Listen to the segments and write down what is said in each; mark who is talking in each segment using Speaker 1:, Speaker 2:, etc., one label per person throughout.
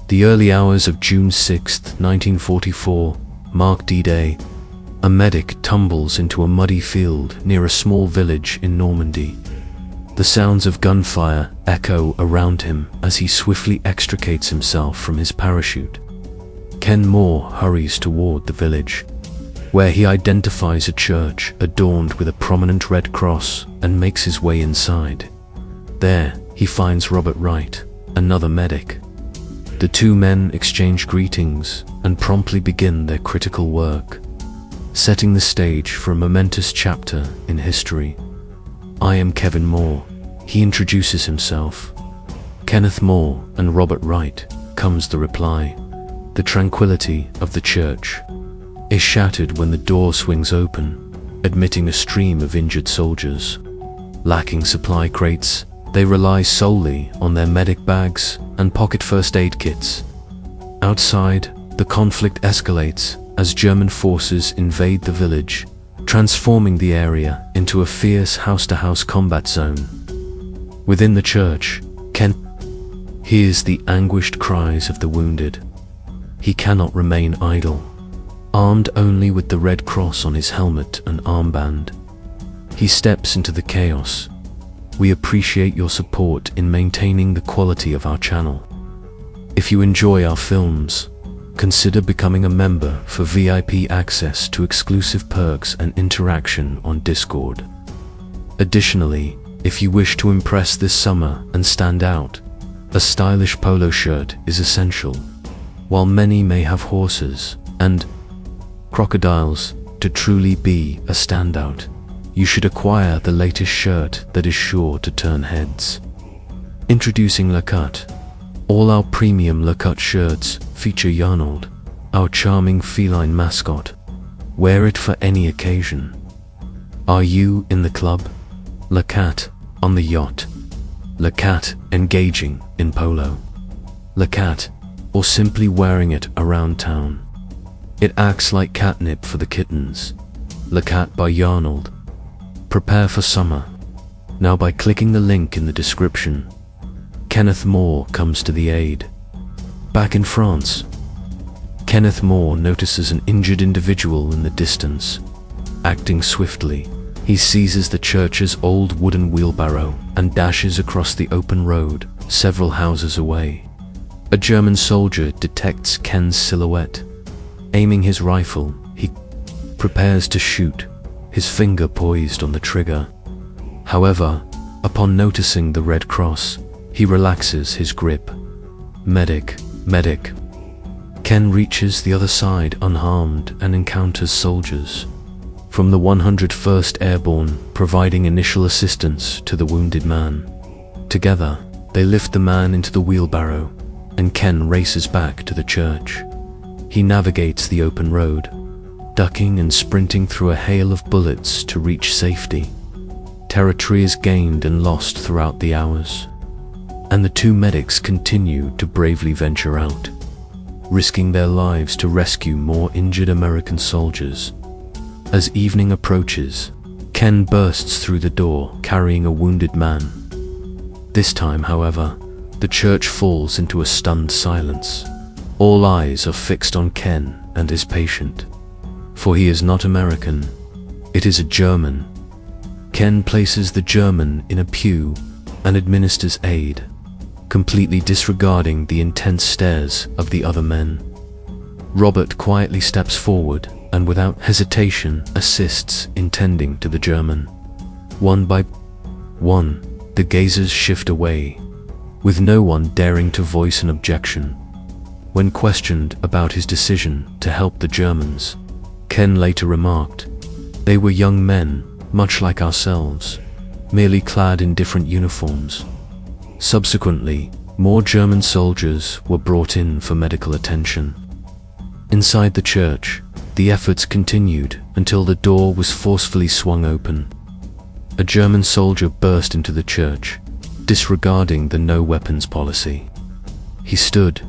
Speaker 1: The early hours of June 6, 1944, mark D-Day. A medic tumbles into a muddy field near a small village in Normandy. The sounds of gunfire echo around him as he swiftly extricates himself from his parachute. Ken Moore hurries toward the village, where he identifies a church adorned with a prominent red cross and makes his way inside. There, he finds Robert Wright, another medic. The two men exchange greetings and promptly begin their critical work, setting the stage for a momentous chapter in history. "I am Kevin Moore," he introduces himself. "Kenneth Moore and Robert Wright," comes the reply. The tranquility of the church is shattered when the door swings open, admitting a stream of injured soldiers. Lacking supply crates, they rely solely on their medic bags and pocket first aid kits. Outside, the conflict escalates as German forces invade the village, transforming the area into a fierce house-to-house combat zone. Within the church, Ken hears the anguished cries of the wounded. He cannot remain idle. Armed only with the red cross on his helmet and armband, he steps into the chaos. "We appreciate your support in maintaining the quality of our channel. If you enjoy our films, consider becoming a member for VIP access to exclusive perks and interaction on Discord. Additionally, if you wish to impress this summer and stand out, a stylish polo shirt is essential. While many may have horses and crocodiles to truly be a standout, you should acquire the latest shirt that is sure to turn heads. Introducing Le Cut. All our premium Le Cut shirts feature Yarnold, our charming feline mascot. Wear it for any occasion. Are you in the club? Le Cat on the yacht. Le Cat engaging in polo. Le Cat, or simply wearing it around town. It acts like catnip for the kittens. Le Cat by Yarnold. Prepare for summer. Now by clicking the link in the description, Kenneth Moore comes to the aid. Back in France, Kenneth Moore notices an injured individual in the distance. Acting swiftly, he seizes the church's old wooden wheelbarrow and dashes across the open road several houses away. A German soldier detects Ken's silhouette. Aiming his rifle, he prepares to shoot, his finger poised on the trigger. However, upon noticing the red cross, he relaxes his grip. Medic, medic. Ken reaches the other side unharmed and encounters soldiers from the 101st Airborne, providing initial assistance to the wounded man. Together, they lift the man into the wheelbarrow, and Ken races back to the church. He navigates the open road, ducking and sprinting through a hail of bullets to reach safety. Territory is gained and lost throughout the hours, and the two medics continue to bravely venture out, risking their lives to rescue more injured American soldiers. As evening approaches, Ken bursts through the door carrying a wounded man. This time, however, the church falls into a stunned silence. All eyes are fixed on Ken and his patient. For he is not American, it is a German. Ken places the German in a pew and administers aid, completely disregarding the intense stares of the other men. Robert quietly steps forward and without hesitation assists in tending to the German. One by one, the gazers shift away, with no one daring to voice an objection. When questioned about his decision to help the Germans, Ken later remarked, "They were young men, much like ourselves, merely clad in different uniforms." Subsequently, more German soldiers were brought in for medical attention. Inside the church, the efforts continued until the door was forcefully swung open. A German soldier burst into the church, disregarding the no weapons policy. He stood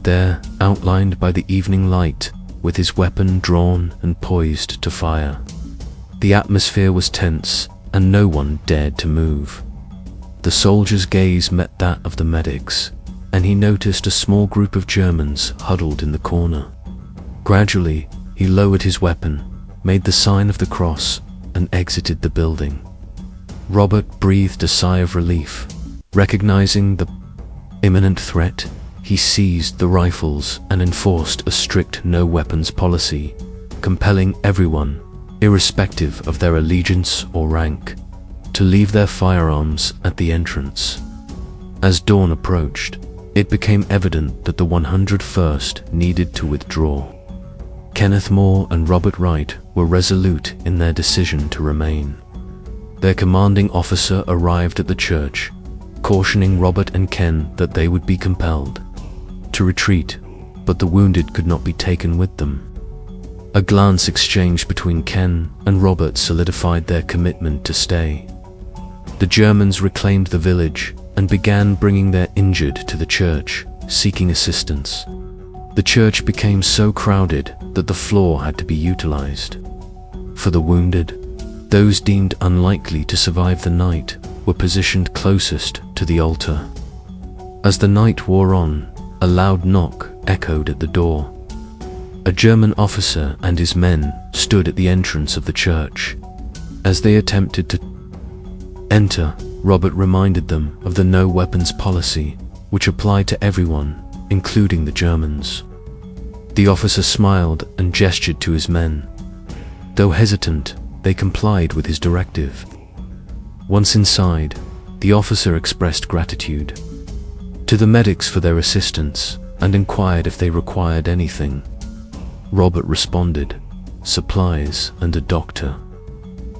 Speaker 1: there, outlined by the evening light, with his weapon drawn and poised to fire. The atmosphere was tense, and no one dared to move. The soldier's gaze met that of the medics, and he noticed a small group of Germans huddled in the corner. Gradually, he lowered his weapon, made the sign of the cross, and exited the building. Robert breathed a sigh of relief. Recognizing the imminent threat, he seized the rifles and enforced a strict no-weapons policy, compelling everyone, irrespective of their allegiance or rank, to leave their firearms at the entrance. As dawn approached, it became evident that the 101st needed to withdraw. Kenneth Moore and Robert Wright were resolute in their decision to remain. Their commanding officer arrived at the church, cautioning Robert and Ken that they would be compelled to retreat, but the wounded could not be taken with them. A glance exchanged between Ken and Robert solidified their commitment to stay. The Germans reclaimed the village and began bringing their injured to the church, seeking assistance. The church became so crowded that the floor had to be utilized. For the wounded, those deemed unlikely to survive the night were positioned closest to the altar. As the night wore on, a loud knock echoed at the door. A German officer and his men stood at the entrance of the church. As they attempted to enter, Robert reminded them of the no-weapons policy, which applied to everyone, including the Germans. The officer smiled and gestured to his men. Though hesitant, they complied with his directive. Once inside, the officer expressed gratitude to the medics for their assistance and inquired if they required anything. Robert responded, "Supplies and a doctor.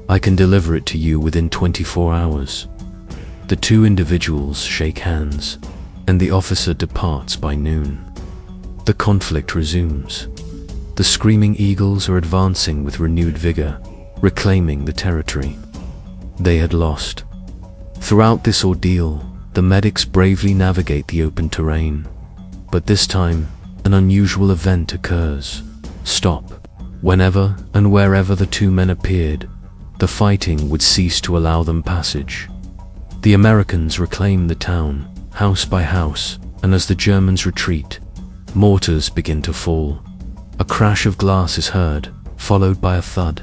Speaker 1: I can deliver it to you within 24 hours." The two individuals shake hands, and the officer departs by noon. The conflict resumes. The Screaming Eagles are advancing with renewed vigor, reclaiming the territory they had lost. Throughout this ordeal, the medics bravely navigate the open terrain. But this time, an unusual event occurs. Stop. Whenever and wherever the two men appeared, the fighting would cease to allow them passage. The Americans reclaim the town, house by house, and as the Germans retreat, mortars begin to fall. A crash of glass is heard, followed by a thud.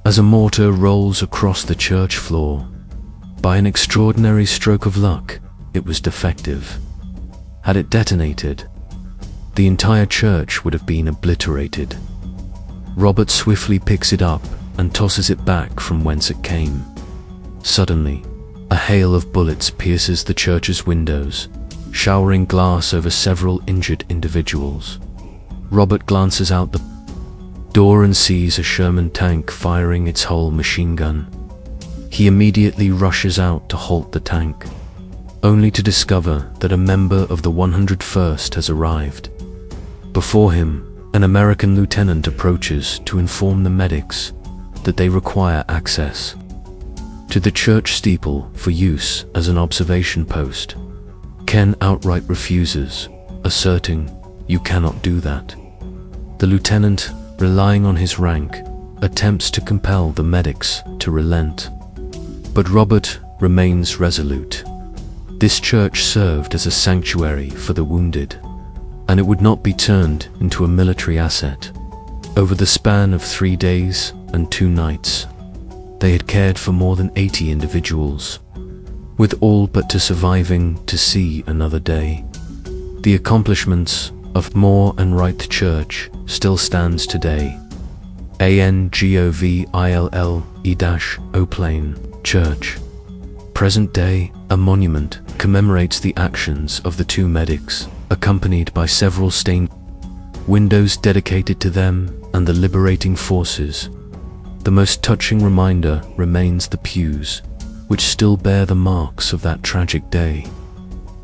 Speaker 1: As a mortar rolls across the church floor, by an extraordinary stroke of luck, it was defective. Had it detonated, the entire church would have been obliterated. Robert swiftly picks it up and tosses it back from whence it came. Suddenly, a hail of bullets pierces the church's windows, showering glass over several injured individuals. Robert glances out the door and sees a Sherman tank firing its whole machine gun. He immediately rushes out to halt the tank, only to discover that a member of the 101st has arrived. Before him, an American lieutenant approaches to inform the medics that they require access to the church steeple for use as an observation post. Ken outright refuses, asserting, "You cannot do that." The lieutenant, relying on his rank, attempts to compel the medics to relent. But Robert remains resolute. This church served as a sanctuary for the wounded, and it would not be turned into a military asset. Over the span of 3 days and 2 nights, they had cared for more than 80 individuals, with all but two surviving to see another day. The accomplishments of Moore and Wright Church still stands today. ANGOVILLE-O Church. Present day, a monument commemorates the actions of the two medics, accompanied by several stained windows dedicated to them and the liberating forces. The most touching reminder remains the pews, which still bear the marks of that tragic day.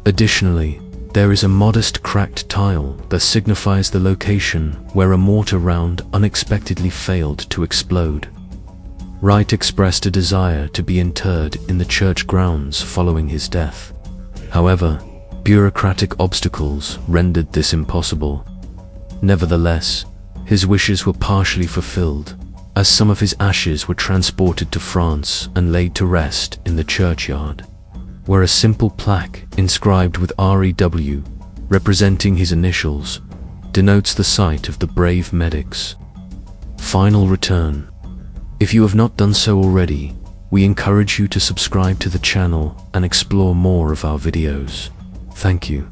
Speaker 1: Additionally, there is a modest cracked tile that signifies the location where a mortar round unexpectedly failed to explode. Wright expressed a desire to be interred in the church grounds following his death. However, bureaucratic obstacles rendered this impossible. Nevertheless, his wishes were partially fulfilled, as some of his ashes were transported to France and laid to rest in the churchyard. where a simple plaque inscribed with REW, representing his initials, denotes the site of the brave medic's final return. If you have not done so already, we encourage you to subscribe to the channel and explore more of our videos. Thank you.